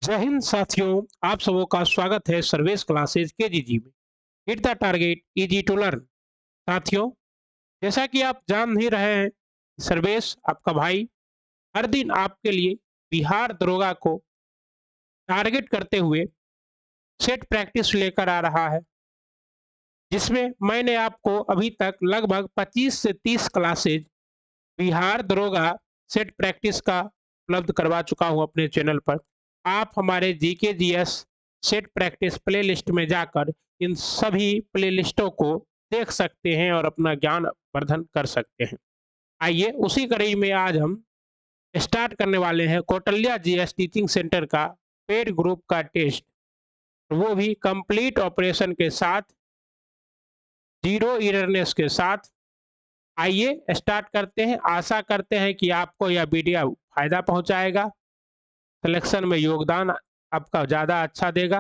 जय हिंद साथियों। आप सबों का स्वागत है सर्वेश क्लासेज केजीजी में। Hit the target easy to learn. साथियों, जैसा कि आप जान ही रहे हैं, सर्वेश आपका भाई हर दिन आपके लिए बिहार दरोगा को टारगेट करते हुए सेट प्रैक्टिस लेकर आ रहा है, जिसमें मैंने आपको अभी तक लगभग 25 से 30 क्लासेज बिहार दरोगा सेट प्रैक्टिस का उपलब्ध करवा चुका हूं अपने चैनल पर। आप हमारे GK GS set practice playlist में जाकर इन सभी प्लेलिस्टों को देख सकते हैं और अपना ज्ञान वर्धन कर सकते हैं। आइए उसी कड़ी में आज हम स्टार्ट करने वाले हैं कौटल्या जीएस टीचिंग सेंटर का पेड ग्रुप का टेस्ट, वो भी कंप्लीट ऑपरेशन के साथ, जीरो एररनेस के साथ। आइए स्टार्ट करते हैं। आशा करते हैं कि आपको यह वीडियो फायदा पहुंचाएगा, सिलेक्शन में योगदान आपका ज़्यादा अच्छा देगा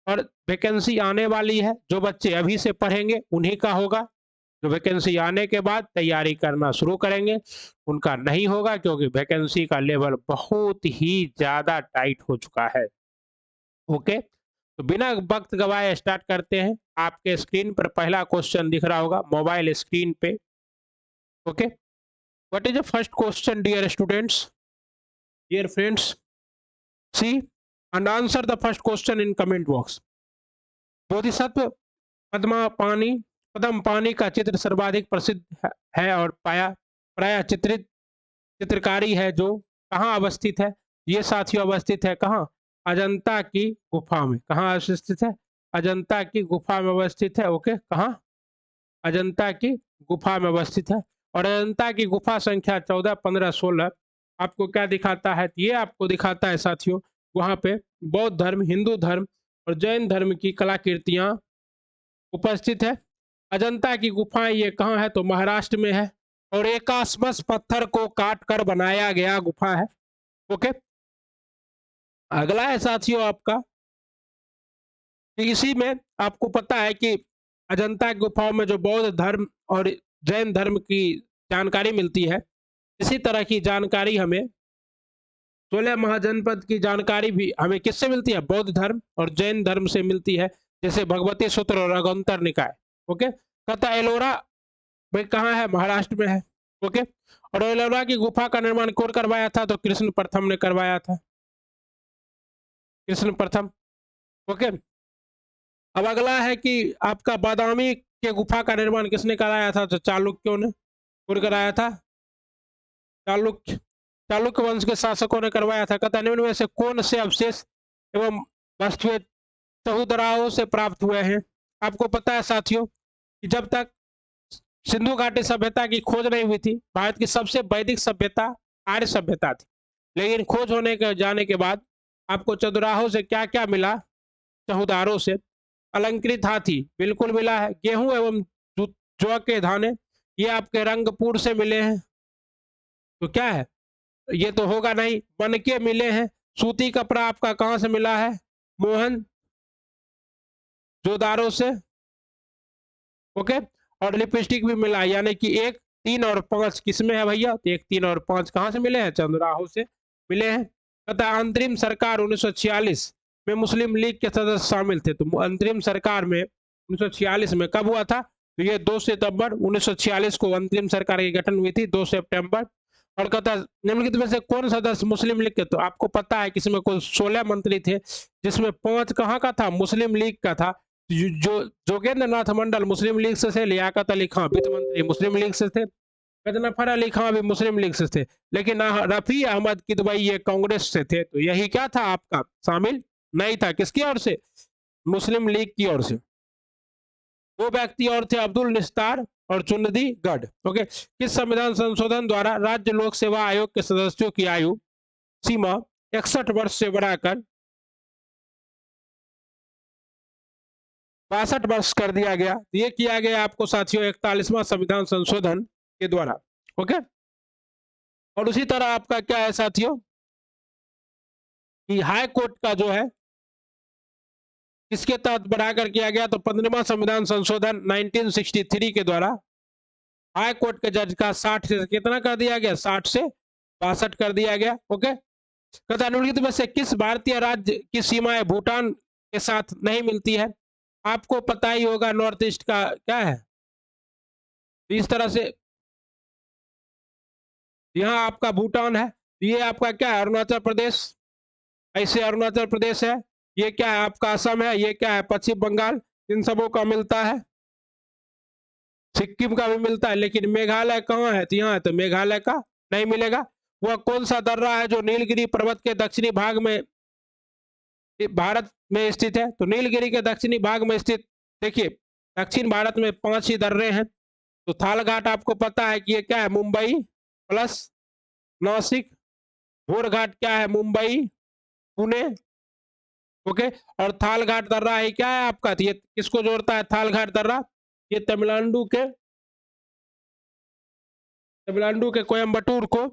और वैकेंसी आने वाली है। जो बच्चे अभी से पढ़ेंगे उन्हीं का होगा, जो वैकेंसी आने के बाद तैयारी करना शुरू करेंगे उनका नहीं होगा, क्योंकि वैकेंसी का लेवल बहुत ही ज़्यादा टाइट हो चुका है। ओके, तो बिना वक्त गवाए स्टार्ट करते हैं। आपके स्क्रीन पर पहला क्वेश्चन दिख रहा होगा मोबाइल स्क्रीन पे। Okay, what is the first question dear students, dear friends? See and answer the first question in comment box. Bodhisattva Padmapani का चित्र सर्वाधिक प्रसिद्ध है और प्राय चित्रित चित्रकारी है, जो कहाँ अवस्थित है? ये साथियों अवस्थित है कहाँ? अजंता की गुफा में। कहाँ अवस्थित है? अजंता की गुफा में अवस्थित है। ओके, कहाँ? अजंता की गुफा में अवस्थित है। और अजंता की गुफा संख्या 14, 15, 16 आपको क्या दिखाता है? ये आपको दिखाता है साथियों, वहाँ पे बौद्ध धर्म, हिंदू धर्म और जैन धर्म की कलाकृतियाँ उपस्थित है। अजंता की गुफाएं ये कहाँ है? तो महाराष्ट्र में है और एकास्मस पत्थर को काट कर बनाया गया गुफा है। ओके, अगला है साथियों आपका, इसी में आपको पता है कि अजंता की गुफाओं में जो बौद्ध धर्म और जैन धर्म की जानकारी मिलती है, इसी तरह की जानकारी हमें 16 महाजनपद की जानकारी भी हमें किससे मिलती है? बौद्ध धर्म और जैन धर्म से मिलती है, जैसे भगवती सूत्र और अगंतर निकाय। ओके, तथा एलोरा में कहाँ है? महाराष्ट्र में है। ओके, और एलोरा की गुफा का निर्माण कौन करवाया था? तो कृष्ण प्रथम ने करवाया था, कृष्ण प्रथम। ओके, अब अगला है कि आपका बादामी के गुफा का निर्माण किसने कराया था? तो चालुक्यों ने। कौन कराया था? चालुक्य, चालुक्य वंश के शासकों ने करवाया था। कहता निम्न में से कौन से अवशेष एवं वस्तुएं चहुदराओं से प्राप्त हुए हैं? आपको पता है साथियों कि जब तक सिंधु घाटी सभ्यता की खोज नहीं हुई थी, भारत की सबसे वैदिक सभ्यता आर्य सभ्यता थी। लेकिन खोज होने के जाने के बाद आपको चतुराहों से क्या क्या मिला? चहुदारों से अलंकृत हाथी बिल्कुल मिला है। गेहूं एवं जौ के दाने ये आपके रंगपुर से मिले हैं। तो क्या है? ये तो होगा नहीं। बनके मिले हैं। सूती कपड़ा आपका कहाँ से मिला है? मोहन जोदारो से। ओके, और लिपस्टिक भी मिला, यानी कि 1, 3 और 5 किसमें है भैया? तो 1, 3 और 5 कहाँ से मिले हैं? चंद्राहो से मिले हैं। तथा अंतरिम सरकार 1946 में मुस्लिम लीग के सदस्य शामिल थे। तो अंतरिम सरकार में 1946 में कब हुआ था? तो ये 2 सितंबर 1946 को अंतरिम सरकार की गठन हुई थी, 2 सितंबर। और कहता निम्नलिखित में से कौन सदस्य मुस्लिम लीग के? तो आपको पता है कि इसमें कुल 16 मंत्री थे, जिसमें 5 कहाँ का था? मुस्लिम लीग का था। जो जोगेंद्र नाथ मंडल मुस्लिम लीग से थे, लियाकत अली खां वित्त मंत्री मुस्लिम लीग से थे, गजनफर अली खां भी मुस्लिम लीग से थे, लेकिन रफी अहमद किदवई ये कांग्रेस से थे। तो यही क्या था आपका? शामिल नहीं था। किसकी ओर से? मुस्लिम लीग की ओर से। 2 व्यक्ति और थे, अब्दुल निस्तार और चुन्नदी गढ़। ओके, किस संविधान संशोधन द्वारा राज्य लोक सेवा आयोग के सदस्यों की आयु सीमा 61 वर्ष से बढ़ाकर 62 वर्ष कर दिया गया? ये किया गया आपको साथियों 41वां संविधान संशोधन के द्वारा। ओके, और उसी तरह आपका क्या है साथियों कि हाई कोर्ट का जो है किसके तहत बढ़ाकर किया गया? तो 15वां संविधान संशोधन 1963 के द्वारा हाई कोर्ट के जज का 60 से कितना कर दिया गया? 60 से 62 कर दिया गया। ओके, कहता निम्नलिखित में से किस भारतीय राज्य की सीमाएं भूटान के साथ नहीं मिलती है? आपको पता ही होगा नॉर्थ ईस्ट का क्या है, इस तरह से यहाँ आपका भूटान है, ये आपका क्या है, अरुणाचल प्रदेश, ऐसे अरुणाचल प्रदेश है, ये क्या है आपका असम है, ये क्या है पश्चिम बंगाल, इन सबों का मिलता है, सिक्किम का भी मिलता है, लेकिन मेघालय कहाँ है, तो यहाँ है, तो मेघालय का नहीं मिलेगा। वह कौन सा दर्रा है जो नीलगिरी पर्वत के दक्षिणी भाग में भारत में स्थित है? तो नीलगिरी के दक्षिणी भाग में स्थित, देखिए दक्षिण भारत में 5 ही दर्रे हैं। तो थाल घाट आपको पता है कि ये क्या है, मुंबई प्लस नासिक, घोर घाट क्या है, मुंबई पुणे, ओके। और थाल घाट दर्रा है क्या है आपका, तो ये किसको जोड़ता है थाल घाट दर्रा, ये तमिलनाडु के कोयम्बटूर को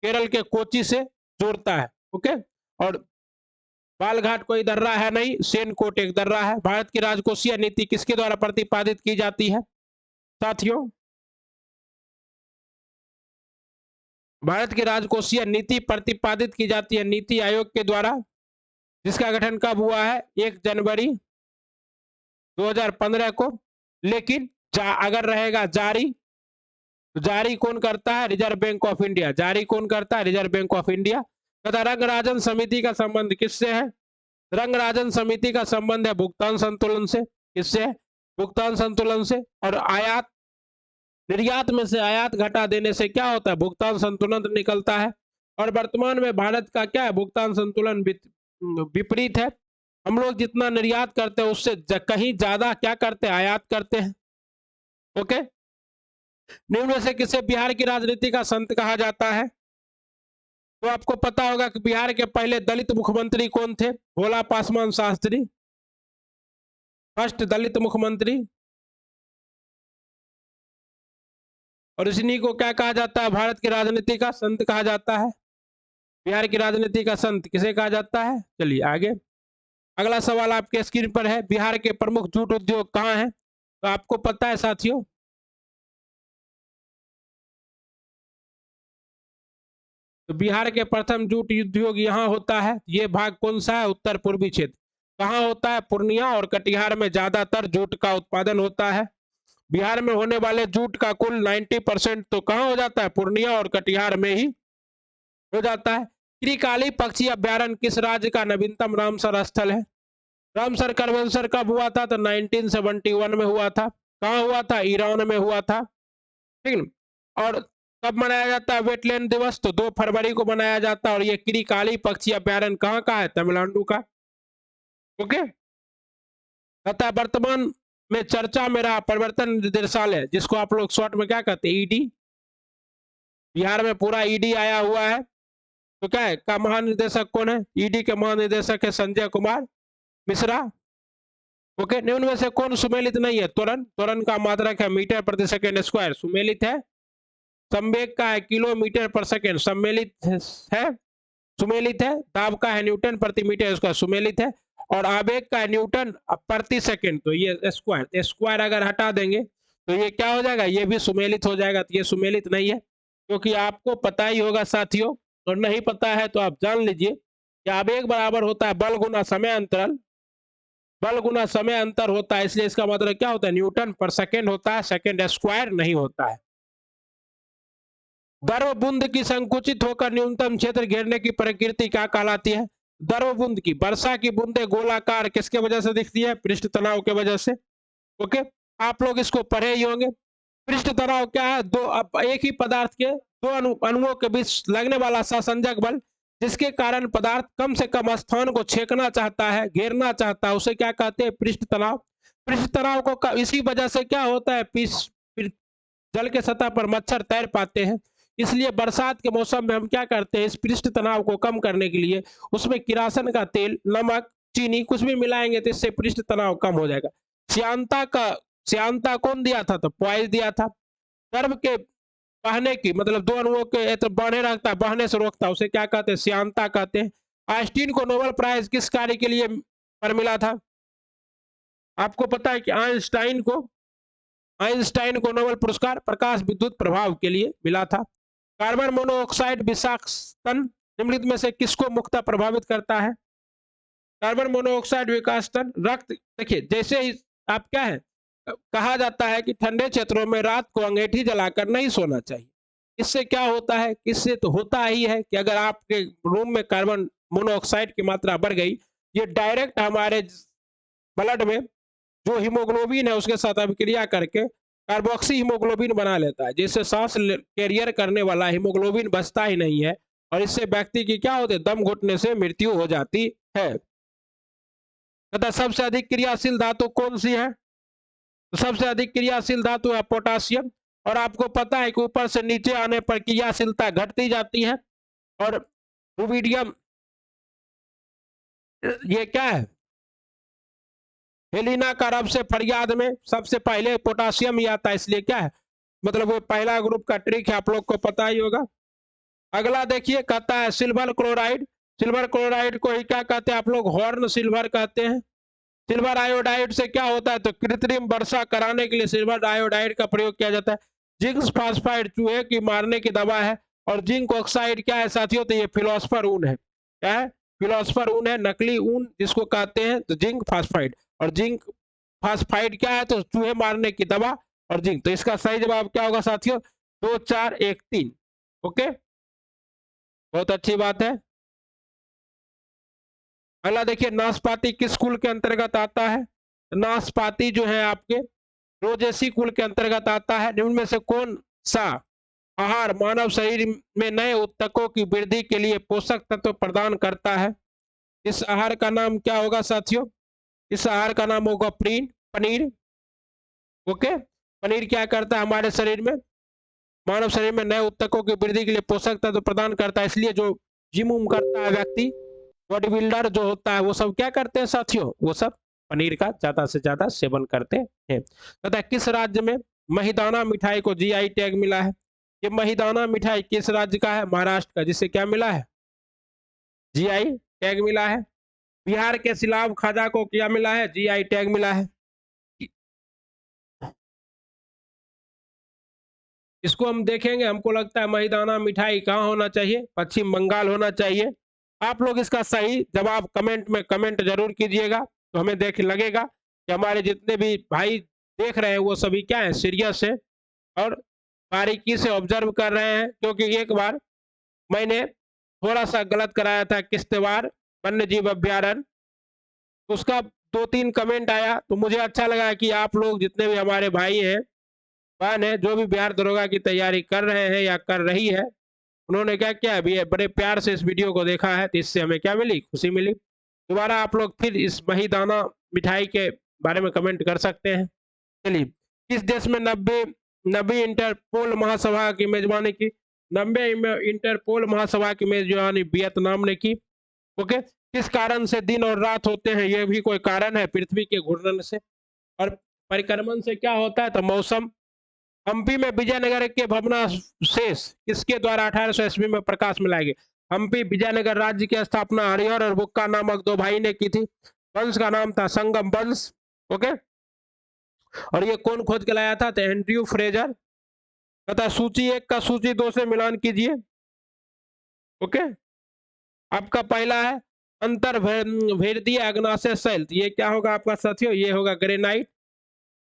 केरल के कोची से जोड़ता है, ओके। और बालघाट कोई दर्रा है नहीं, सेनकोट एक दर्रा है। भारत की राजकोषीय नीति किसके द्वारा प्रतिपादित की जाती है साथियों? भारत की राजकोषीय नीति प्रतिपादित की जाती है नीति आयोग के द्वारा, जिसका गठन कब हुआ है, 1 जनवरी 2015 को। लेकिन अगर रहेगा जारी, तो जारी कौन करता है, रिजर्व बैंक ऑफ इंडिया, जारी कौन करता है, रिजर्व बैंक ऑफ इंडिया। तथा रंगराजन समिति का संबंध किससे है? रंगराजन समिति का संबंध है भुगतान संतुलन से, किससे है, भुगतान संतुलन से। और आयात निर्यात में से आयात घटा देने से क्या होता है, भुगतान संतुलन निकलता है। और वर्तमान में भारत का क्या है, भुगतान संतुलन विपरीत है। हम लोग जितना निर्यात करते हैं उससे कहीं ज्यादा क्या करते हैं, आयात करते हैं, ओके। निम्न में से किसे बिहार की राजनीति का संत कहा जाता है? तो आपको पता होगा कि बिहार के पहले दलित मुख्यमंत्री कौन थे, भोला पासवान शास्त्री, फर्स्ट दलित मुख्यमंत्री। और इसी को क्या कहा जाता है, भारत की राजनीति का संत कहा जाता है। बिहार की राजनीति का संत किसे कहा जाता है? चलिए आगे, अगला सवाल आपके स्क्रीन पर है, बिहार के प्रमुख जूट उद्योग कहाँ हैं? तो आपको पता है साथियों, तो बिहार के प्रथम जूट उद्योग यहाँ होता है। ये भाग कौन सा है, उत्तर पूर्वी क्षेत्र। कहाँ होता है, पूर्णिया और कटिहार में ज्यादातर जूट का उत्पादन होता है। बिहार में होने वाले जूट का कुल 90% तो कहाँ हो जाता है, पूर्णिया और कटिहार में ही हो जाता है। त्रिकाली पक्षी अभ्यारण्य किस राज्य का नवीनतम रामसर स्थल है? रामसर कन्वेंशन कब हुआ था, तो 1971 में हुआ था। कहाँ हुआ था, ईरान में हुआ था, ठीक है। और कब मनाया जाता है वेटलैंड दिवस, तो 2 फरवरी को मनाया जाता है। और ये किरीकाली पक्षी अभ्यारण्य कहाँ का है, तमिलनाडु का, ओके। तथा वर्तमान में चर्चा में रहा प्रवर्तन निदेशालय, जिसको आप लोग शॉर्ट में क्या कहते हैं, ईडी। बिहार में पूरा ईडी आया हुआ है, तो क्या है का महानिदेशक कौन है, ईडी के महानिदेशक है संजय कुमार मिश्रा, ओके। निम्न में से कौन सुमेलित नहीं है, त्वरण, त्वरण का मात्रक है मीटर प्रति सेकेंड स्क्वायर, सुमेलित है। संवेग का है किलोमीटर पर सेकेंड, सम्मेलित है, सुमेलित है। दाब का है न्यूटन प्रति मीटर स्क्वायर, सुमेलित है। और आवेग का है न्यूटन प्रति सेकेंड, तो ये स्क्वायर, स्क्वायर अगर हटा देंगे तो ये क्या हो जाएगा, ये भी सुमेलित हो जाएगा। तो ये सुमेलित नहीं है, क्योंकि आपको पता ही होगा साथियों, और नहीं पता है तो आप जान लीजिए कि आवेग बराबर होता है बल गुना समय अंतराल, बल गुना समय अंतर होता है, इसलिए इसका मतलब क्या होता है, न्यूटन पर सेकेंड होता है, सेकेंड स्क्वायर नहीं होता है। द्रव बूंद की संकुचित होकर न्यूनतम क्षेत्र घेरने की प्रकृति क्या कहलाती है? द्रव बूंद की, वर्षा की बूंदे गोलाकार किसके वजह से दिखती है, पृष्ठ तनाव के वजह से, ओके। आप लोग इसको पढ़े ही होंगे। पृष्ठ तनाव क्या है, एक ही पदार्थ के दो अणुओं के बीच लगने वाला संसंजक बल, जिसके कारण पदार्थ कम से कम स्थान को छेकना चाहता है, घेरना चाहता है, उसे क्या कहते हैं, पृष्ठ तनाव। पृष्ठ तनाव को इसी वजह से क्या होता है, जल के सतह पर मच्छर तैर पाते हैं। इसलिए बरसात के मौसम में हम क्या करते हैं, इस पृष्ठ तनाव को कम करने के लिए उसमें किरासन का तेल, नमक, चीनी कुछ भी मिलाएंगे तो इससे पृष्ठ तनाव कम हो जाएगा। श्यानता कौन दिया था, तो पॉइज दिया था। द्रव के बहने की, मतलब दो अणुओं के तो बहने रखता है, बहने से रोकता है, उसे क्या कहते हैं, श्यानता कहते हैं। आइंस्टीन को नोबेल प्राइज किस कार्य के लिए पर मिला था? आपको पता है कि आइंस्टाइन को नोबेल पुरस्कार प्रकाश विद्युत प्रभाव के लिए मिला था। कार्बन मोनोऑक्साइड विषाक्तन निम्नलिखित में से किसको मुख्यतः प्रभावित करता है? कार्बन मोनोऑक्साइड विकास दर, रक्त। देखिए जैसे ही आप क्या है, कहा जाता है कि ठंडे क्षेत्रों में रात को अंगीठी जलाकर नहीं सोना चाहिए। इससे क्या होता है, इससे तो होता ही है कि अगर आपके रूम में कार्बन मोनोऑक्साइड की मात्रा बढ़ गई, ये डायरेक्ट हमारे ब्लड में जो हीमोग्लोबिन है उसके साथ अभिक्रिया करके कार्बोक्सी हीमोग्लोबिन बना लेता है, जिससे सांस कैरियर करने वाला हीमोग्लोबिन बचता ही नहीं है और इससे व्यक्ति की क्या होती है, दम घुटने से मृत्यु हो जाती है। तथा सबसे अधिक क्रियाशील धातु कौन सी है? तो सबसे अधिक क्रियाशील धातु है पोटासियम। और आपको पता है कि ऊपर से नीचे आने पर क्रियाशीलता घटती जाती है। और रुबिडियम ये क्या है, हेलिना का रब से फरियाद में सबसे पहले पोटासियम ही आता है, इसलिए क्या है, मतलब वो पहला ग्रुप का ट्रिक है, आप लोग को पता ही होगा। अगला देखिए, कहता है सिल्वर क्लोराइड। सिल्वर क्लोराइड को ही क्या कहते हैं आप लोग, हॉर्न सिल्वर कहते हैं। सिल्वर आयोडाइड से क्या होता है, तो कृत्रिम वर्षा कराने के लिए सिल्वर आयोडाइड का प्रयोग किया जाता है। जिंक फास्फाइड चूहे की मारने की दवा है। और जिंक ऑक्साइड क्या है साथियों, तो ये फिलोस्फर ऊन है। क्या है, फिलोस्फर ऊन है, नकली ऊन जिसको कहते हैं, तो जिंक फास्फाइड। और जिंक फास्फाइड क्या है, तो चूहे मारने की दवा और जिंक। तो इसका सही जवाब क्या होगा साथियों, 2 4 1 3। ओके, बहुत अच्छी बात है। अगला देखिए, नाशपाती किस कुल के अंतर्गत आता है? नाशपाती जो है आपके रोजेसी कुल के अंतर्गत आता है। निम्न में से कौन सा आहार मानव शरीर में नए ऊतकों की वृद्धि के लिए पोषक तत्व प्रदान करता है? इस आहार का नाम क्या होगा साथियों? इस आहार का नाम होगा पनीर। ओके, पनीर क्या करता है हमारे शरीर में, मानव शरीर में नए ऊतकों की वृद्धि के लिए पोषक तत्व प्रदान करता है। इसलिए जो जिम उम करता है व्यक्ति, बॉडी बिल्डर जो होता है, वो सब क्या करते हैं साथियों, वो सब पनीर का ज्यादा से ज्यादा सेवन करते हैं। पता किस राज्य में महीदाना मिठाई को जीआई टैग मिला है? ये महीदाना मिठाई किस राज्य का है? महाराष्ट्र का, जिसे क्या मिला है, जीआई टैग मिला है। बिहार के सिलाव खाजा को क्या मिला है, जीआई टैग मिला है। इसको हम देखेंगे, हमको लगता है महीदाना मिठाई कहाँ होना चाहिए, पश्चिम बंगाल होना चाहिए। आप लोग इसका सही जवाब कमेंट में कमेंट जरूर कीजिएगा, तो हमें देख लगेगा कि हमारे जितने भी भाई देख रहे हैं वो सभी क्या है, सीरियस है और बारीकी से ऑब्जर्व कर रहे हैं। क्योंकि एक बार मैंने थोड़ा सा गलत कराया था किश्तवाड़ वन्य जीव अभ्यारण्य, उसका 2-3 कमेंट आया, तो मुझे अच्छा लगा कि आप लोग जितने भी हमारे भाई हैं बहन है, जो भी बिहार दरोगा की तैयारी कर रहे हैं या कर रही है, उन्होंने क्या किया, अभी बड़े प्यार से इस वीडियो को देखा है, तो इससे हमें क्या मिली, खुशी मिली। दोबारा आप लोग फिर इस महीदाना मिठाई के बारे में कमेंट कर सकते हैं। चलिए, किस देश में 90 इंटरपोल महासभा की मेजबानी की? 90 इंटरपोल महासभा की मेजबानी वियतनाम ने की। ओके, किस कारण से दिन और रात होते हैं? ये भी कोई कारण है, पृथ्वी के घूर्णन से। और परिक्रमण से क्या होता है, तो मौसम। हम्पी में विजयनगर के भग्नावशेष किसके द्वारा 1800 ईस्वी में प्रकाश में लाए गए? हम्पी विजयनगर राज्य की स्थापना हरिहर और बुक्का नामक 2 भाई ने की थी। वंश का नाम था संगम वंश। ओके, और ये कौन खोज के लाया था, तो एंड्रयू फ्रेजर। तथा सूची 1 का सूची 2 से मिलान कीजिए। ओके, आपका पहला है अंतर भेदीय अग्नाशय शैल, ये क्या होगा आपका साथियों, ये होगा ग्रेनाइट।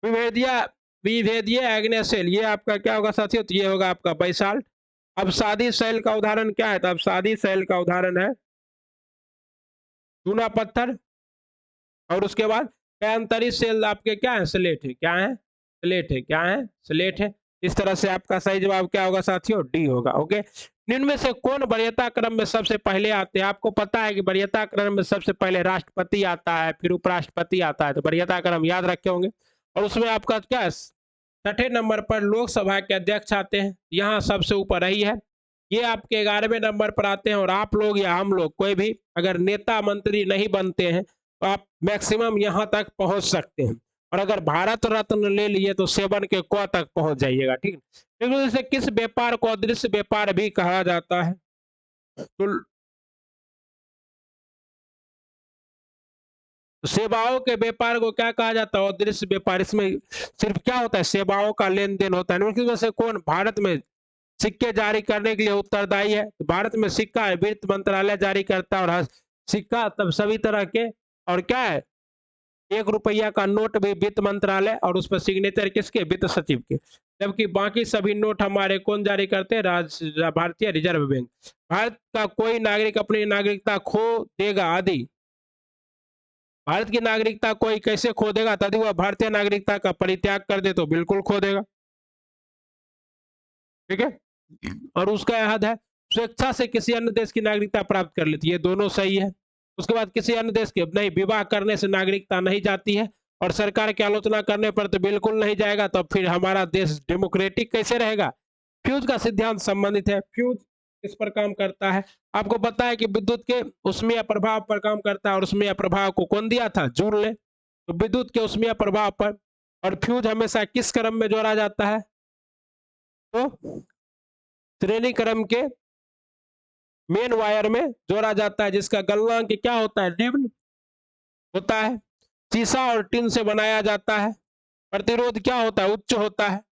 विभेदीय विभेदीय आग्नेय शैल, ये आपका क्या होगा साथियों, तो ये होगा आपका बैसाल्ट। अब शादी शैल का उदाहरण क्या है, तो अब शादी शैल का उदाहरण है चूना पत्थर। और उसके बाद अंतरिक्ष शैल आपके क्या है, स्लेट है। क्या है, स्लेट है। क्या है, स्लेट है। इस तरह से आपका सही जवाब क्या होगा साथियों, डी होगा। ओके, निम्न में से कौन वरीयता क्रम में सबसे पहले आते हैं? आपको पता है कि वरीयता क्रम में सबसे पहले राष्ट्रपति आता है, फिर उपराष्ट्रपति आता है, तो वरीयता क्रम याद रखे होंगे। और उसमें आपका क्या है, 6ठे नंबर पर लोकसभा के अध्यक्ष आते हैं, यहाँ सबसे ऊपर रही है। ये आपके 11वें नंबर पर आते हैं। और आप लोग या हम लोग कोई भी अगर नेता मंत्री नहीं बनते हैं, तो आप मैक्सिमम यहाँ तक पहुंच सकते हैं। और अगर भारत रत्न ले लिए तो 7 के क तक पहुंच जाइएगा। ठीक है, तो इसे किस व्यापार को अदृश्य व्यापार भी कहा जाता है? तो सेवाओं के व्यापार को क्या कहा जाता है, अदृश्य व्यापार। इसमें सिर्फ क्या होता है, सेवाओं का लेन देन होता है। इनमें से कौन भारत में सिक्के जारी करने के लिए उत्तरदायी है? तो भारत में सिक्का वित्त मंत्रालय जारी करता है, और सिक्का तब सभी तरह के, और क्या है, 1 रुपया का नोट भी वित्त मंत्रालय, और उस पर सिग्नेचर किसके? वित्त सचिव के। जबकि बाकी सभी नोट हमारे कौन जारी करते हैं? भारतीय रिजर्व बैंक। भारत का कोई नागरिक अपनी नागरिकता खो देगा आदि, भारत की नागरिकता कोई कैसे खो देगा तभी वह भारतीय नागरिकता का परित्याग कर दे तो बिल्कुल खो देगा। ठीक है, और उसका हद है स्वेच्छा से किसी अन्य देश की नागरिकता प्राप्त कर लेती है, दोनों सही है। उसके बाद किसी अन्य देश के नहीं, विवाह करने से नागरिकता नहीं जाती है, और सरकार की आलोचना करने पर तो बिल्कुल नहीं जाएगा, तो फिर हमारा देश डेमोक्रेटिक कैसे रहेगा? फ्यूज का सिद्धांत संबंधित है। फ्यूज किस पर काम करता है? आपको पता है कि विद्युत के उष्मीय प्रभाव पर काम करता है, और उष्मीय प्रभाव को कौन दिया था? जूल ने। तो विद्युत के उष्मीय प्रभाव पर, और फ्यूज हमेशा किस क्रम में जोड़ा जाता है? तो श्रेणी क्रम के मेन वायर में जोड़ा जाता है, जिसका गलनांक क्या होता है? निम्न होता है। सीसा और टिन से बनाया जाता है। प्रतिरोध क्या होता है? उच्च होता है।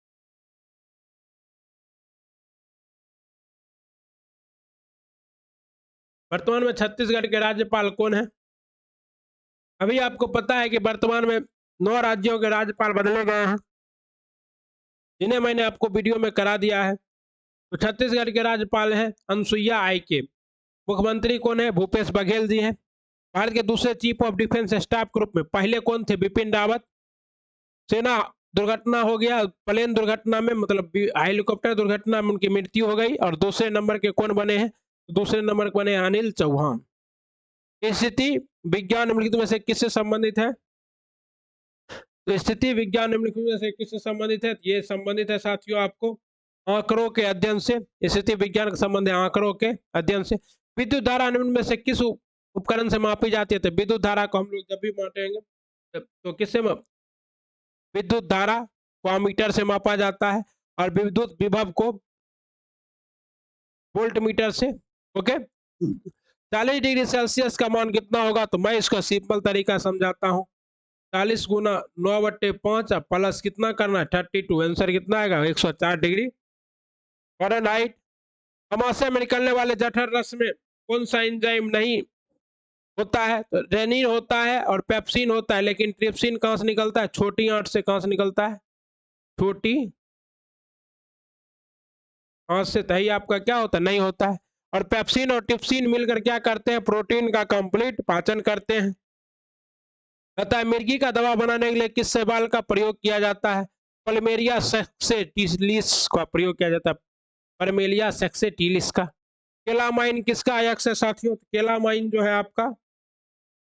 वर्तमान में छत्तीसगढ़ के राज्यपाल कौन है? अभी आपको पता है कि वर्तमान में 9 राज्यों के राज्यपाल बदले गए हैं, जिन्हें मैंने आपको वीडियो में करा दिया है। तो छत्तीसगढ़ के राज्यपाल हैं अनसुईया आइके। मुख्यमंत्री कौन है? भूपेश बघेल जी हैं। भारत के दूसरे chief of defence staff group में पहले कौन थे? बिपिन रावत। सेना दुर्घटना हो गया, प्लेन दुर्घटना में, मतलब हेलीकॉप्टर दुर्घटना में उनकी मृत्यु हो गई, और दूसरे नंबर के कौन बने हैं? दूसरे नंबर के बने अनिल चौहान। स्थिति विज्ञान निम्नलिखित में से किससे संबंधित है? तो स्थिति विज्ञान निम्नलिखित में से किससे संबंधित है? ये संबंधित है साथियों आपको आंकड़ों के अध्ययन से। स्थिति विज्ञान का संबंध है आंकड़ों के अध्ययन से। विद्युत धारा निम्न में से किस उपकरण से मापी जाती है? तो विद्युत धारा को हम लोग जब भी मापेंगे तो किससे विद्युत धारा को अमीटर से मापा जाता है, और विद्युत विभव को वोल्ट मीटर से। ओके, 40 डिग्री सेल्सियस का मान कितना होगा? तो मैं इसका सिंपल तरीका समझाता हूँ। 40 गुना 9/5 प्लस कितना करना है? 32। आंसर कितना आएगा? 104 डिग्री फ़ारेनहाइट। अमाशय में निकलने वाले जठर रस में कौन सा एंजाइम नहीं होता है? तो रेनिन होता है और पेप्सिन होता है, लेकिन ट्रिप्सिन कहाँ से निकलता है? छोटी आंत से। कहाँ से निकलता है? छोटी आंत से। तही आपका क्या होता है? नहीं होता है। और पेप्सिन और ट्रिप्सिन मिलकर क्या करते हैं? प्रोटीन का कंप्लीट पाचन करते हैं। कहता है मिर्गी का दवा बनाने के लिए किस शैवाल का प्रयोग किया जाता है? पल्मेरिया सेक्सेटिलिस का प्रयोग किया जाता है। परमेलिया सेक्सेटिलिस का। केलामाइन किसका अयस्क है साथियों? केलामाइन जो है आपका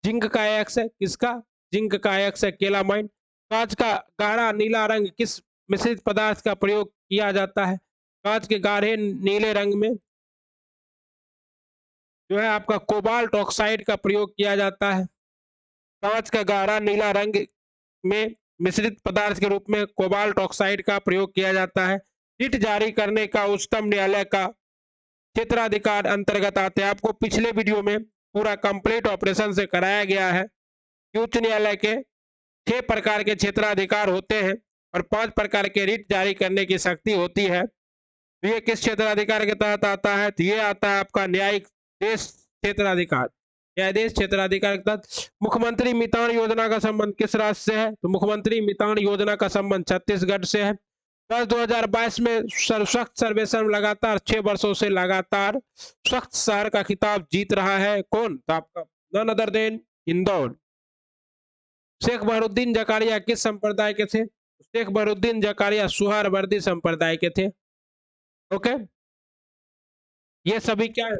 जिंक का अयस्क है। किसका? जिंक का अयस्क है केलामाइन। कांच का गाढ़ा नीला रंग किस मिश्रित पदार्थ का प्रयोग किया जाता है? कांच के गाढ़े नीले रंग में जो है आपका कोबाल्ट ऑक्साइड का प्रयोग किया जाता है। कांच का गाढ़ा नीला रंग में मिश्रित पदार्थ के रूप में कोबाल्ट ऑक्साइड का प्रयोग किया जाता है। रिट जारी करने का उच्चतम न्यायालय का क्षेत्राधिकार अंतर्गत आते हैं। आपको पिछले वीडियो में पूरा कंप्लीट ऑपरेशन से कराया गया है। उच्च न्यायालय के 6 प्रकार के क्षेत्राधिकार होते हैं, और 5 प्रकार के रिट जारी करने की शक्ति होती है। तो ये किस क्षेत्राधिकार के तहत आता है? तो ये आता है आपका न्यायिक देश क्षेत्राधिकार। न्यायाधीश क्षेत्राधिकार के तहत। मुख्यमंत्री मितान योजना का संबंध किस राज्य से है? तो मुख्यमंत्री मितान योजना का संबंध छत्तीसगढ़ से है। वर्ष 2022 में स्वच्छ सर्वेक्षण लगातार 6 वर्षों से लगातार स्वच्छ शहर का खिताब जीत रहा है। कौन? तो आपका none other than Indore. Sheikh Baharuddin Zakaria किस संप्रदाय के थे? शेख बहरुद्दीन जकारिया सुहरावर्दी संप्रदाय के थे। ओके, ये सभी क्या है?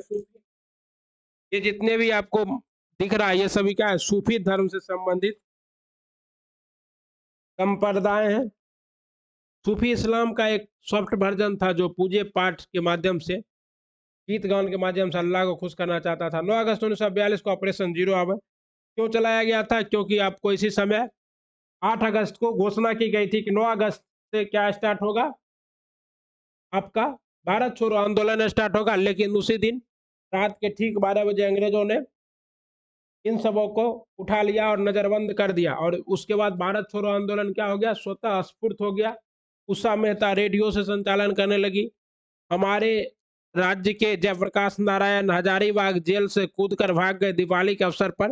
ये जितने भी आपको दिख रहा है ये सभी क्या है? सूफी धर्म से संबंधित संप्रदाय हैं। सूफी इस्लाम का एक सॉफ्ट वर्जन था जो पूजे पाठ के माध्यम से, गीत गान के माध्यम से अल्लाह को खुश करना चाहता था। 9 अगस्त 1942 को ऑपरेशन जीरो आवर क्यों चलाया गया था? क्योंकि आपको इसी समय 8 अगस्त को घोषणा की गई थी कि 9 अगस्त से क्या स्टार्ट होगा? आपका भारत छोड़ो आंदोलन स्टार्ट होगा। लेकिन उसी दिन रात के ठीक 12 बजे अंग्रेजों ने इन सबों को उठा लिया और नजरबंद कर दिया, और उसके बाद भारत छोड़ो आंदोलन क्या हो गया? स्वतः स्फूर्त हो गया। उषा मेहता रेडियो से संचालन करने लगी। हमारे राज्य के जयप्रकाश नारायण हजारीबाग जेल से कूदकर भाग गए दिवाली के अवसर पर।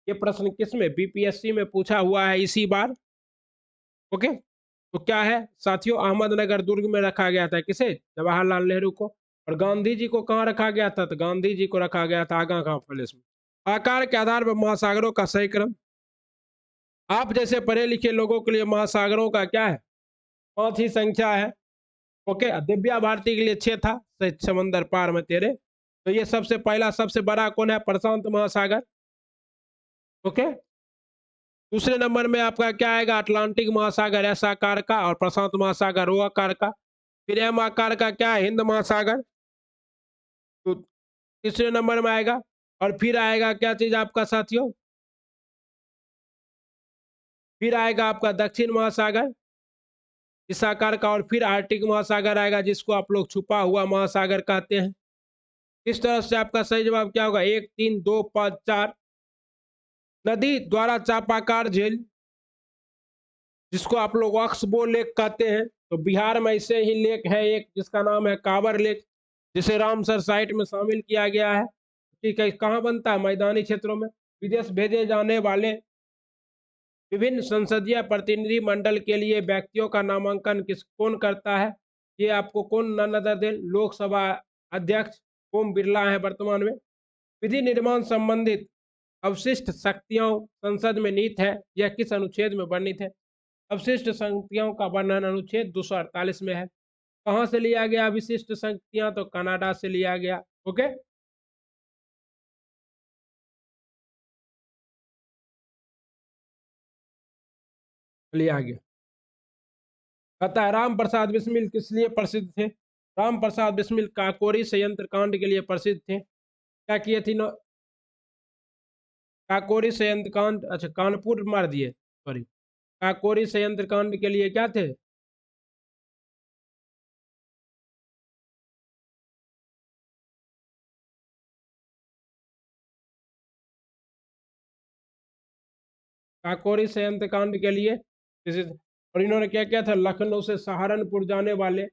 ये प्रश्न किसमें बीपीएससी में पूछा हुआ है इसी बार। ओके, तो क्या है साथियों, अहमदनगर दुर्ग में रखा गया था किसे, जवाहरलाल नेहरू को। और गांधी जी को कहाँ रखा गया था, तो गांधी जी को रखा गया था आगा खां पैलेस में। आकार के आधार पर महासागरों का सही क्रम। आप जैसे पढ़े लिखे लोगों के लिए महासागरों का क्या है, 5 ही संख्या है। ओके, दिव्या भारती के लिए 6 था, समंदर पार में तेरे। तो ये सबसे पहला सबसे बड़ा कौन है, प्रशांत महासागर। ओके, दूसरे नंबर में आपका क्या आएगा, अटलांटिक महासागर एस आकार का, और प्रशांत महासागर ओ आकार का। फिर एम आकार का क्या है, हिंद महासागर। तो तीसरे नंबर में आएगा। और फिर आएगा क्या चीज आपका साथियों, फिर आएगा आपका दक्षिण महासागर इस आकार का, और फिर आर्कटिक महासागर आएगा जिसको आप लोग छुपा हुआ महासागर कहते हैं। इस तरह से आपका सही जवाब क्या होगा, 1 3 2 5 4। नदी द्वारा चापाकार झील जिसको आप लोग ऑक्सबो लेक कहते हैं, तो बिहार में ऐसे ही लेक है एक जिसका नाम है कांवर लेक, जिसे रामसर साइट में शामिल किया गया है। ठीक है, कहाँ बनता है, मैदानी क्षेत्रों में। विदेश भेजे जाने वाले विभिन्न संसदीय प्रतिनिधि मंडल के लिए व्यक्तियों का नामांकन कौन करता है, ये आपको कौन नजर दे, लोकसभा अध्यक्ष ओम बिरला है वर्तमान में। विधि निर्माण संबंधित अवशिष्ट शक्तियां संसद में नीत है, यह किस अनुच्छेद में वर्णित है। अवशिष्ट शक्तियों का वर्णन अनुच्छेद 248 में है। कहाँ से लिया गया विशिष्ट शक्तियां, तो कनाडा से लिया गया। ओके, लिया गया। कहता है राम प्रसाद बिस्मिल किस लिए प्रसिद्ध थे। राम प्रसाद बिस्मिल काकोरी संयंत्र कांड के लिए प्रसिद्ध थे। क्या किए थे, काकोरी संयंत्र कांड, अच्छा कानपुर मार दिए, सॉरी। काकोरी संयंत्र कांड के लिए क्या थे, काकोरी संयंत्र कांड के लिए और इन्होंने क्या किया था, लखनऊ से सहारनपुर जाने वाले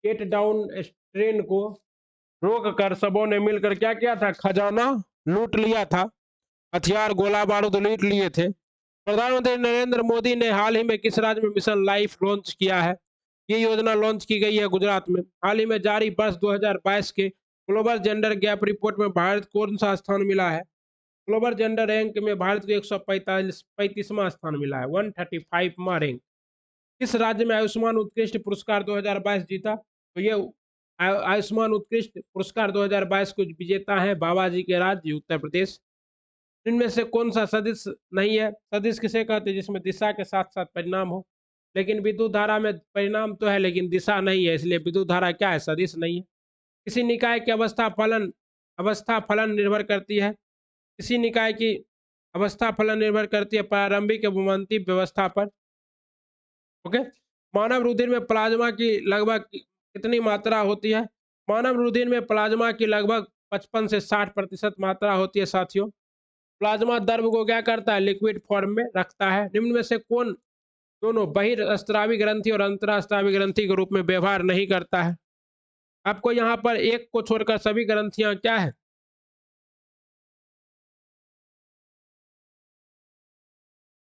गेट डाउन ट्रेन को रोक कर सबों ने मिलकर क्या किया था, खजाना लूट लिया था, हथियार गोला बारूद लूट लिए थे। प्रधानमंत्री नरेंद्र मोदी ने हाल ही में किस राज्य में मिशन लाइफ लॉन्च किया है। ये योजना लॉन्च की गई है गुजरात में। हाल ही में जारी वर्ष 2022 के ग्लोबल जेंडर गैप रिपोर्ट में भारत को कौन सा स्थान मिला है। ग्लोबल जेंडर रैंक में भारत को 145वां स्थान मिला है, 135वां रैंक। किस राज्य में आयुष्मान उत्कृष्ट पुरस्कार 2022 जीता, तो ये आयुष्मान उत्कृष्ट पुरस्कार 2022 को विजेता है बाबा जी के राज्य उत्तर प्रदेश। इनमें से कौन सा सदिश नहीं है, सदिश किसे कहते हैं, जिसमें दिशा के साथ साथ परिणाम हो। लेकिन विद्युत धारा में परिणाम तो है लेकिन दिशा नहीं है, इसलिए विद्युत धारा क्या है, सदिश नहीं है। किसी निकाय की अवस्था फलन निर्भर करती है, किसी निकाय की अवस्था फलन निर्भर करती है प्रारंभिक एवं अंतिम व्यवस्था पर। ओके, मानव रुधिर में प्लाज्मा की लगभग कितनी मात्रा होती है। मानव रुधिर में प्लाज्मा की लगभग 55 से 60% मात्रा होती है साथियों। प्लाज्मा द्रव को क्या करता है, लिक्विड फॉर्म में रखता है। निम्न में से कौन दोनों बहिर्स्रावी ग्रंथि और अंतरस्रावी ग्रंथि के रूप में व्यवहार नहीं करता है। आपको यहाँ पर एक को छोड़कर सभी ग्रंथियां क्या है,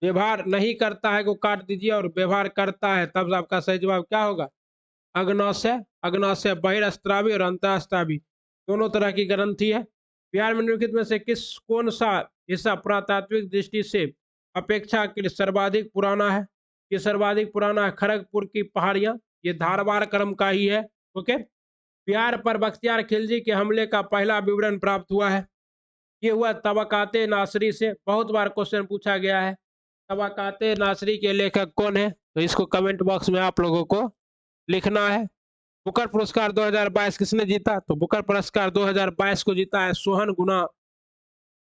व्यवहार नहीं करता है को काट दीजिए, और व्यवहार करता है, तब आपका सही जवाब क्या होगा, अग्नाशय। अग्नाशय बहिर्स्रावी और अंतःस्रावी दोनों तरह की ग्रंथि है। बिहार में निम्नलिखित में से कौन सा हिस्सा पुरातात्विक दृष्टि से अपेक्षा के सर्वाधिक पुराना है। ये सर्वाधिक पुराना है खड़गपुर की पहाड़ियां, ये धारवाड़ क्रम का ही है। ओके, बिहार पर बख्तियार खिलजी के हमले का पहला विवरण प्राप्त हुआ है, ये हुआ तबकाते नासरी से। बहुत बार क्वेश्चन पूछा गया है, तबकाते नासरी के लेखक कौन है, तो इसको कमेंट बॉक्स में आप लोगों को लिखना है। बुकर पुरस्कार 2022 किसने जीता, तो बुकर पुरस्कार 2022 को जीता है सोहन गुना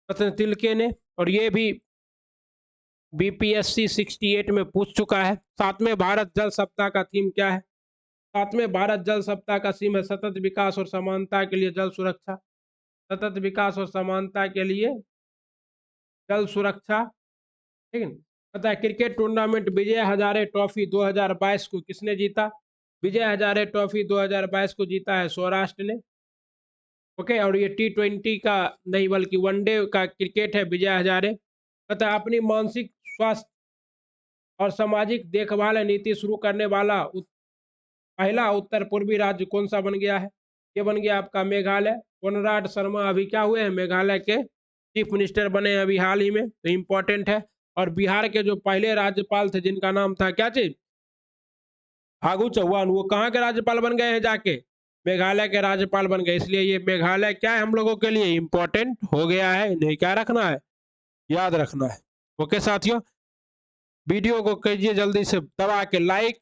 रत्न तिलके ने, और ये भी बीपीएससी 68 में पूछ चुका है। 7वें भारत जल सप्ताह का थीम क्या है। 7वें भारत जल सप्ताह का थीम है सतत विकास और समानता के लिए जल सुरक्षा। सतत विकास और समानता के लिए जल सुरक्षा, ठीक है। पता है cricket tournament Vijay Hazare trophy 2022 को किसने जीता, विजय हजारे ट्रॉफी 2022 को जीता है सौराष्ट्र ने। ओके, और ये T20 का नहीं बल्कि वनडे का क्रिकेट है विजय हजारे। तथा अपनी मानसिक स्वास्थ्य और सामाजिक देखभाल नीति शुरू करने वाला पहला उत्तर पूर्वी राज्य कौन सा बन गया है? ये बन गया आपका मेघालय। कोनराड शर्मा अभी क्या हुए हैं? मेघालय के चीफ मिनिस्टर बने हैं अभी हाल ही में, तो इम्पोर्टेंट है। और बिहार के जो पहले राज्यपाल थे जिनका नाम था क्या चीज, फागू चौहान, वो कहाँ के राज्यपाल बन गए हैं जाके? मेघालय के राज्यपाल बन गए। इसलिए ये मेघालय क्या है हम लोगों के लिए इम्पोर्टेंट हो गया है, नहीं क्या रखना है, याद रखना है। ओके साथियों, वीडियो को कीजिए जल्दी से दबा के लाइक,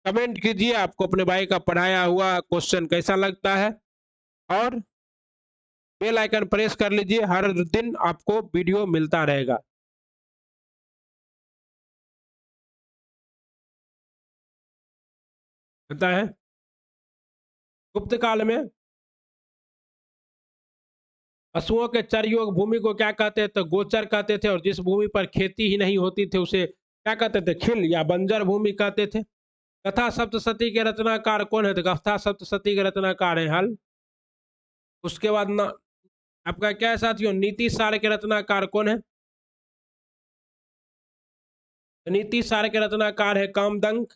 कमेंट कीजिए आपको अपने भाई का पढ़ाया हुआ क्वेश्चन कैसा लगता है, और बेल आइकन प्रेस कर लीजिए, हर दिन आपको वीडियो मिलता रहेगा। पता है गुप्त काल में पशुओं के चरयोग भूमि को क्या कहते थे? तो गोचर कहते थे। और जिस भूमि पर खेती ही नहीं होती थी उसे क्या कहते थे? खिल या बंजर भूमि कहते थे। कथा सप्तशती के रचनाकार कौन है? तो कथा सप्तशती के रचनाकार है हल। उसके बाद ना आपका क्या है साथियों, नीति सार के रचनाकार कौन है? नीति सार के रचनाकार है कामदंक।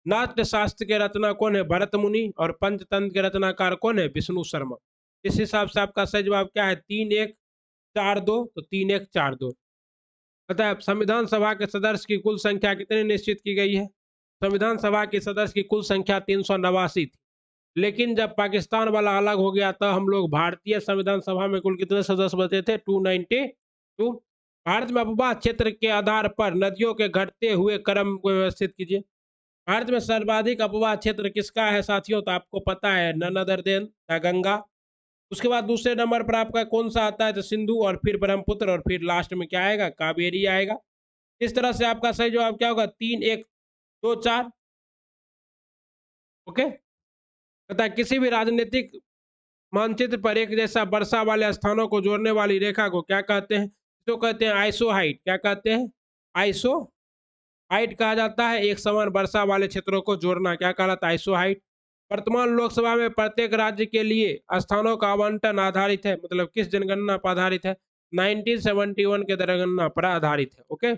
नाट्य शास्त्र के रचना कौन है? भरत मुनि। और पंचतंत्र के रचनाकार कौन है? विष्णु शर्मा। इस हिसाब से आपका सही जवाब क्या है? 3-1-4-2, तो 3-1-4-2। पता है संविधान सभा के सदस्य की कुल संख्या कितनी निश्चित की गई है? संविधान सभा के सदस्य की कुल संख्या 389 थी। लेकिन जब पाकिस्तान वाला अलग हो गया तब हम लोग भारतीय संविधान सभा में कुल कितने सदस्य बचे थे? 292। भारत में अपवाद क्षेत्र के आधार पर नदियों के घटते हुए क्रम को व्यवस्थित कीजिए। भारत में सर्वाधिक अपवाद क्षेत्र किसका है साथियों? तो आपको पता है नन अदर देन गंगा। उसके बाद दूसरे नंबर पर आपका कौन सा आता है? तो सिंधु, और फिर ब्रह्मपुत्र, और फिर लास्ट में क्या आएगा? कावेरी आएगा। इस तरह से आपका सही जवाब क्या होगा? 3-1-2-4। ओके, पता है किसी भी राजनीतिक मानचित्र पर एक जैसा वर्षा वाले स्थानों को जोड़ने वाली रेखा को क्या कहते हैं? तो कहते हैं आइसो हाइट। क्या कहते हैं? आइसो हाइट कहा जाता है। एक समान वर्षा वाले क्षेत्रों को जोड़ना क्या कहलाता है? Iso height. वर्तमान लोकसभा में प्रत्येक राज्य के लिए स्थानों का आवंटन आधारित है, मतलब किस जनगणना पर आधारित है? 1971 के जनगणना पर आधारित है। ओके,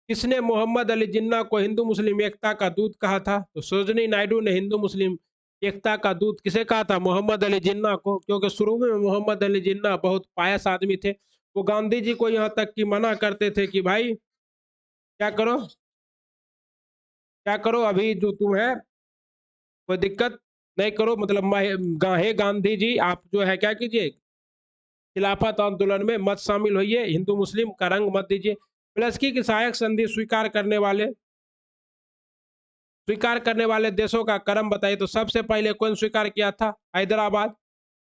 किसने मोहम्मद अली जिन्ना को हिंदू मुस्लिम एकता का दूत कहा था? तो सरोजिनी नायडू ने हिंदू मुस्लिम एकता का दूत किसे कहा था? मोहम्मद अली जिन्ना को। क्योंकि शुरू में मोहम्मद अली जिन्ना बहुत पायस आदमी थे। वो गांधी जी को यहाँ तक कि मना करते थे कि भाई क्या करो, क्या करो, अभी जो तुम है कोई दिक्कत नहीं करो, मतलब हे गांधी जी आप जो है क्या कीजिए, खिलाफत आंदोलन में मत शामिल होइए, हिंदू मुस्लिम का रंग मत दीजिए। प्लस्की की सहायक संधि स्वीकार करने वाले देशों का क्रम बताइए। तो सबसे पहले कौन स्वीकार किया था? हैदराबाद।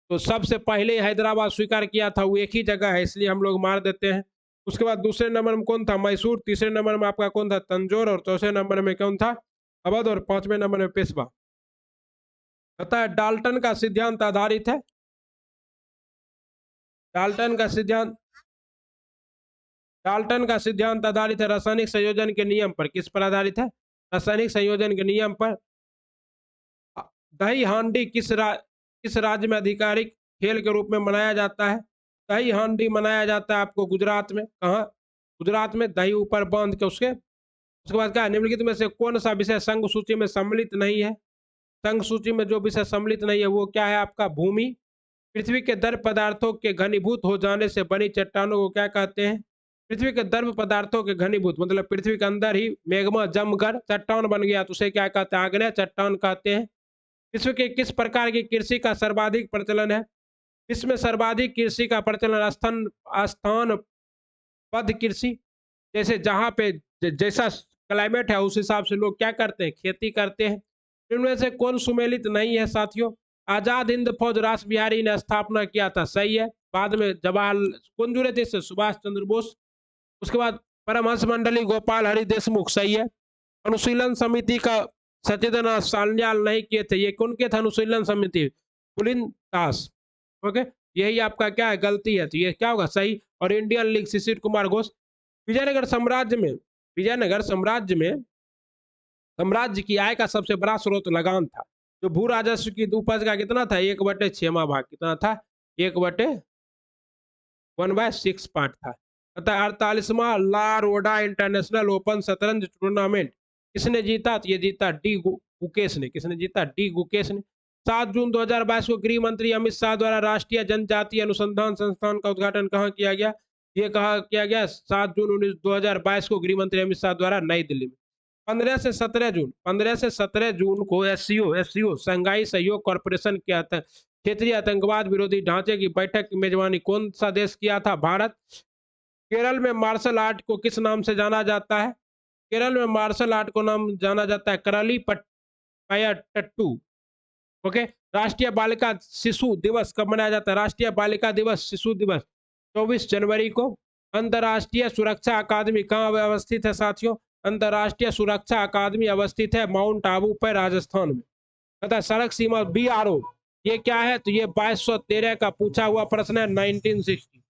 तो सबसे पहले हैदराबाद स्वीकार किया था, वो एक ही जगह है इसलिए हम लोग मार देते हैं। उसके बाद दूसरे नंबर में कौन था? मैसूर। तीसरे नंबर में आपका कौन था? तंजौर। और चौथे नंबर में कौन था? अवध। और पांचवें नंबर में पेशवा। पता है डाल्टन का सिद्धांत आधारित है, डाल्टन का सिद्धांत डाल्टन का सिद्धांत आधारित है रासायनिक संयोजन के नियम पर। किस पर आधारित है? रासायनिक संयोजन के नियम पर। दही हांडी किस राज्य में आधिकारिक खेल के रूप में मनाया जाता है? दही हांडी मनाया जाता है आपको गुजरात में। कहाँ? गुजरात में। दही ऊपर बांध के उसके बाद क्या? निम्नलिखित में से कौन सा विषय संघ सूची में सम्मिलित नहीं है? संघ सूची में जो विषय सम्मिलित नहीं है वो क्या है आपका? भूमि। पृथ्वी के द्रव पदार्थों के घनीभूत हो जाने से बनी चट्टानों को क्या कहते हैं? पृथ्वी के द्रव पदार्थों के घनीभूत मतलब पृथ्वी के अंदर ही मैग्मा जमकर चट्टान बन गया तो उसे क्या कहते हैं? आग्नेय चट्टान कहते हैं। विश्व के किस प्रकार की कृषि का सर्वाधिक प्रचलन है? विश्व में सर्वाधिक कृषि का प्रचलन स्थान बद्ध कृषि, जैसे जहाँ पे जैसा क्लाइमेट है उस हिसाब से लोग क्या करते हैं? खेती करते हैं। इनमें से कौन सुमेलित नहीं है साथियों? आजाद हिंद फौज रास बिहारी ने स्थापना किया था, सही है। बाद में जवाहर कौन जुड़े थे इससे? सुभाष चंद्र बोस। उसके बाद परमहंस मंडली गोपाल हरि देशमुख, सही है। अनुशीलन समिति का सचेतना सान्याल नहीं किए थे, ये कौन के थे अनुशीलन समिति? पुलिन दास। ओके, यही आपका क्या है? गलती है, तो ये क्या होगा? सही। और इंडियन लीग शिशिर कुमार घोष। विजयनगर साम्राज्य में विजयनगर साम्राज्य की आय का सबसे बड़ा स्रोत लगान था। जो भू राजस्व की उपज का कितना था, 1/6वां भाग कितना था, 1/1/6 पार्ट था। तथा 48वां लारोडा इंटरनेशनल ओपन शतरंज टूर्नामेंट किसने जीता, तो ये जीता डी गुकेश ने। किसने जीता, डी गुकेश ने। 7 जून 2022 को गृह मंत्री अमित शाह द्वारा राष्ट्रीय जनजातीय अनुसंधान संस्थान का उद्घाटन कहाँ किया गया, ये कहा किया गया 7 जून 2022 को गृह मंत्री अमित शाह द्वारा नई दिल्ली में। 15 से 17 जून को एससीओ शंघाई सहयोग कॉरपोरेशन के क्षेत्रीय आतंकवाद विरोधी ढांचे की बैठक की मेजबानी कौन सा देश किया था, भारत। केरल में मार्शल आर्ट को किस नाम से जाना जाता है, केरल में मार्शल आर्ट को नाम जाना जाता है करली पयट्टू। ओके। राष्ट्रीय बालिका शिशु दिवस कब मनाया जाता है, राष्ट्रीय बालिका दिवस शिशु दिवस 24 जनवरी को। अंतर्राष्ट्रीय सुरक्षा अकादमी कहाँ अवस्थित है साथियों, अंतर्राष्ट्रीय सुरक्षा अकादमी अवस्थित है माउंट आबू पर, राजस्थान में। तथा सड़क सीमा बीआरओ ये क्या है, तो ये 2213 का पूछा हुआ प्रश्न है 1960।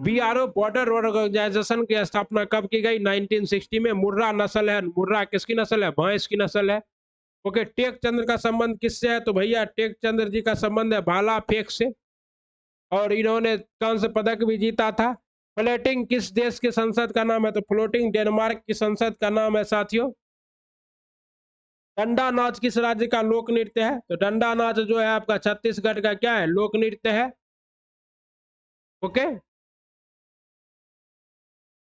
बीआरओ बॉर्डर ऑर्गेनाइजेशन की स्थापना कब की गई, 1960 में। मुर्रा नस्ल है, मुर्रा किसकी नस्ल है, भैंस की नस्ल है। ओके। टेक चंद्र का संबंध किससे है, तो भैया टेक चंद्र जी का संबंध है भाला फेंक से, और इन्होंने कांस्य पदक भी जीता था। फ्लोटिंग किस देश की संसद का नाम है, तो फ्लोटिंग डेनमार्क की संसद का नाम है साथियों। डंडा नाच किस राज्य का लोक नृत्य है, तो डंडा नाच जो है आपका छत्तीसगढ़ का क्या है, लोक नृत्य है। ओके।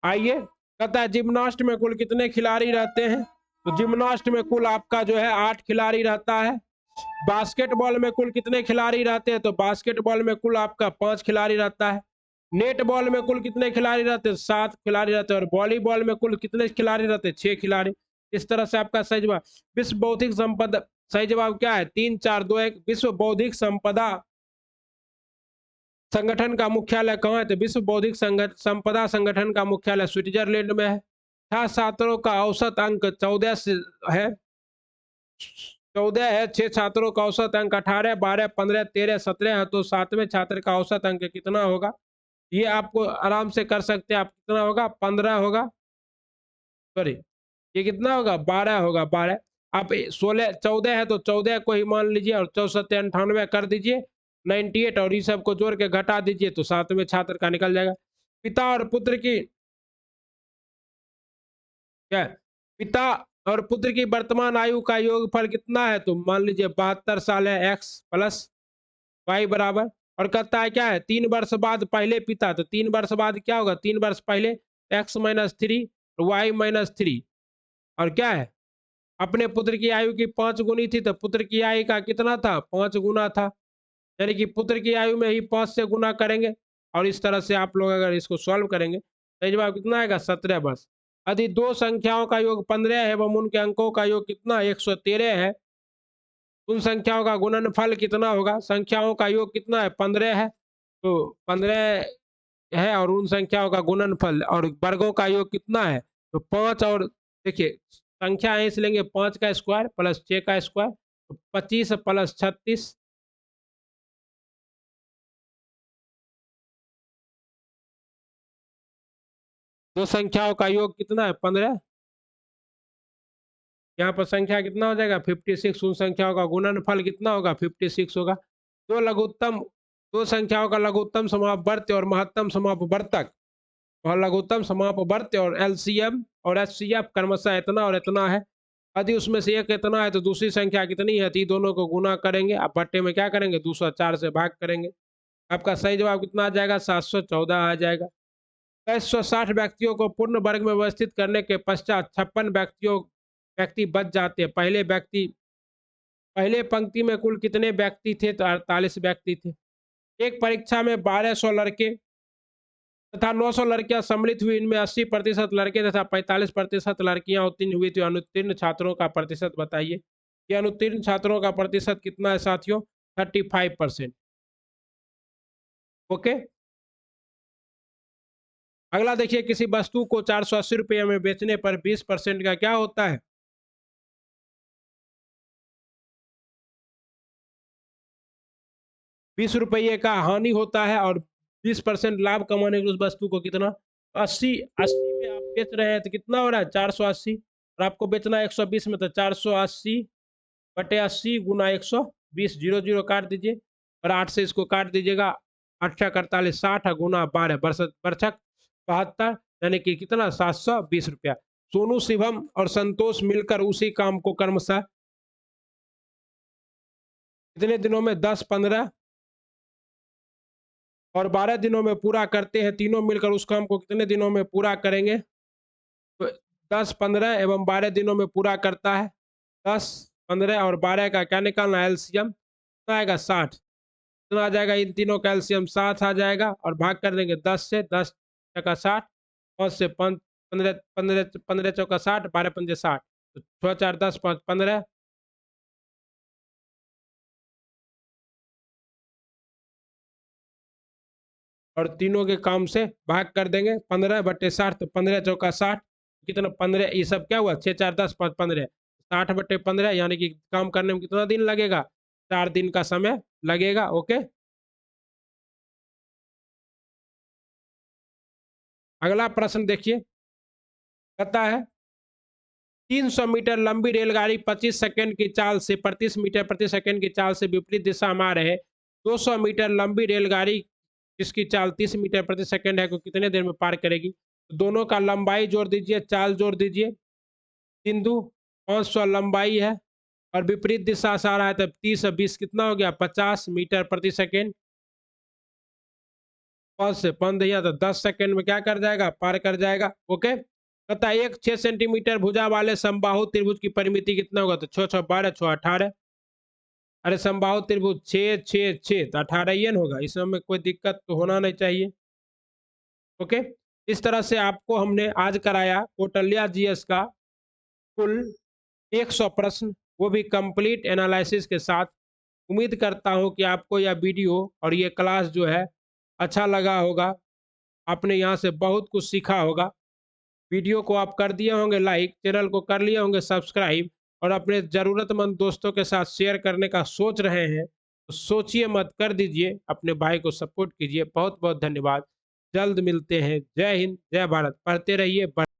आइए, कहता है जिम्नास्ट में कुल कितने खिलाड़ी रहते हैं, तो जिम्नास्ट में कुल आपका जो है 8 खिलाड़ी रहता है। बास्केटबॉल में कुल कितने खिलाड़ी रहते हैं, तो बास्केटबॉल में कुल आपका 5 खिलाड़ी रहता है। नेट बॉल में कुल कितने खिलाड़ी रहते हैं, 7 खिलाड़ी रहते हैं। और वॉलीबॉल में कुल कितने खिलाड़ी रहते हैं, 6 खिलाड़ी। इस तरह से आपका सही जवाब विश्व बौद्धिक संपदा, सही जवाब क्या है, 3 4 2 1। विश्व बौद्धिक संपदा संगठन का मुख्यालय कहाँ है, तो विश्व बौद्धिक संपदा संगठन का मुख्यालय स्विट्जरलैंड में है। छात्रों का औसत अंक 14 से है, 14 है। 6 छात्रों का औसत अंक 18, 12, 15, 13, 17 है, तो 7वें छात्र का औसत अंक कितना होगा, ये आपको आराम से कर सकते हैं आप। कितना होगा, 15 होगा, सॉरी ये कितना होगा, 12 होगा, 12। आप 16 14 है तो 14 को ही मान लीजिए और 64 98 कर दीजिए 98, और ये सब को जोड़ के घटा दीजिए तो 7वें छात्र का निकल जाएगा। पिता और पुत्र की क्या है? पिता और पुत्र की वर्तमान आयु का योगफल कितना है, तो मान लीजिए 72 साल है, एक्स प्लस वाई बराबर। और कहता है क्या है, 3 वर्ष बाद पहले पिता, तो 3 वर्ष बाद क्या होगा, 3 वर्ष पहले एक्स माइनस 3 वाई माइनस 3। और क्या है, अपने पुत्र की आयु की 5 गुनी थी, तो पुत्र की आयु का कितना था, 5 गुना था। यानी कि पुत्र की आयु में ही 5 से गुना करेंगे, और इस तरह से आप लोग अगर इसको सॉल्व करेंगे तो जवाब कितना आएगा, 17 वर्ष। यदि दो संख्याओं का योग 15 है एवं उनके अंकों का योग कितना 113 है, उन संख्याओं का गुणनफल कितना होगा, संख्याओं का योग कितना है, 15 है, तो 15 है, और उन संख्याओं का गुणनफल और वर्गों का योग कितना है, तो 5। और देखिए संख्या है इस लेंगे 5 का स्क्वायर प्लस 6 का स्क्वायर, तो 25 प्लस 36, दो संख्याओं का योग कितना है, 15। यहाँ पर संख्या कितना हो जाएगा, 56। उन संख्याओं का गुणनफल कितना होगा, 56 होगा। दो लघुत्तम, दो संख्याओं का लघुत्तम समापवर्त्य और महत्तम समापवर्तक, और लघुत्तम समापवर्त्य और एलसीएम और एचसीएफ क्रमशः इतना और इतना है। यदि उसमें से एक इतना है तो दूसरी संख्या कितनी है, तो दोनों को गुना करेंगे, आप बट्टे में क्या करेंगे, 204 से भाग करेंगे। आपका सही जवाब कितना आ जाएगा, 714 आ जाएगा। 160 व्यक्तियों को पूर्ण वर्ग में व्यवस्थित करने के पश्चात 56 व्यक्ति बच जाते हैं। पहले पंक्ति में कुल कितने व्यक्ति थे, तो 48 व्यक्ति थे। एक परीक्षा में 1200 लड़के तथा 900 लड़कियां सम्मिलित हुई, इनमें 80% लड़के तथा 45% लड़कियां उत्तीर्ण हुई थी। अनुत्तीर्ण छात्रों का प्रतिशत बताइए। ये अनुत्तीर्ण छात्रों का प्रतिशत कितना है साथियों, 35%। ओके। अगला देखिए, किसी वस्तु को 480 रुपये में बेचने पर 20% का क्या होता है, 20 रुपये का हानि होता है, और 20% लाभ कमाने के उस वस्तु को कितना, 80 में आप बेच रहे हैं तो कितना हो रहा है 480, और आपको बेचना है 120 में, तो 480 बटे 80 गुना 120, 0 काट दीजिए और 8 से इसको काट दीजिएगा। 8 48 60 गुना 12 बरछक 72, यानी कि कितना 720 रुपया। सोनू, शिवम और संतोष मिलकर उसी काम को क्रमशः कितने दिनों में 10, 15 और 12 दिनों में पूरा करते हैं। तीनों मिलकर उस काम को कितने दिनों में पूरा करेंगे? तो 10, 15 एवं 12 दिनों में पूरा करता है। 10, 15 और 12 का क्या निकालना है एलसीएम? कितना आएगा 60। कितना आ जाएगा? इन तीनों का एलसीएम 7 आ जाएगा और भाग कर देंगे 10 से। 10 टका 60, 5 से 15 15 15 चौका 60, 12 पंजे 60, तो 6 4 10 5 15। और तीनों के काम से भाग कर देंगे 15 बटे 60, तो 15 चौका 60, कितना 15, ये सब क्या हुआ 6 4 10 5 15, 60 बटे 15, यानी कि काम करने में कितना दिन लगेगा? 4 दिन का समय लगेगा। ओके, अगला प्रश्न देखिए, कहता है 300 मीटर लंबी रेलगाड़ी 25 सेकंड की चाल से 35 मीटर प्रति सेकंड की चाल से विपरीत दिशा में आ रहे 200 मीटर लंबी रेलगाड़ी जिसकी चाल 30 मीटर प्रति सेकंड है को कितने देर में पार करेगी? तो दोनों का लंबाई जोड़ दीजिए, चाल जोड़ दीजिए। बिंदु 500 लंबाई है और विपरीत दिशा से आ रहा है, तब 30 और 20 कितना हो गया 50 मीटर प्रति सेकंड। 5 से 5 दिया तो 10 सेकंड में क्या कर जाएगा? पार कर जाएगा। ओके, कहता है एक 6 सेंटीमीटर भुजा वाले समबाहु त्रिभुज की परिमिति कितना होगा? तो 6 6 12 6 18। अरे समबाहु त्रिभुज 6 6 6 तो 18 ही न होगा, इसमें कोई दिक्कत तो होना नहीं चाहिए। ओके, इस तरह से आपको हमने आज कराया कौटिल्य जीएस का कुल 100 प्रश्न, वो भी कंप्लीट एनालिसिस के साथ। उम्मीद करता हूं कि आपको यह वीडियो और ये क्लास जो है अच्छा लगा होगा, आपने यहाँ से बहुत कुछ सीखा होगा। वीडियो को आप कर दिए होंगे लाइक, चैनल को कर लिए होंगे सब्सक्राइब, और अपने ज़रूरतमंद दोस्तों के साथ शेयर करने का सोच रहे हैं तो सोचिए मत, कर दीजिए, अपने भाई को सपोर्ट कीजिए। बहुत बहुत धन्यवाद। जल्द मिलते हैं। जय हिंद, जय भारत। पढ़ते रहिए।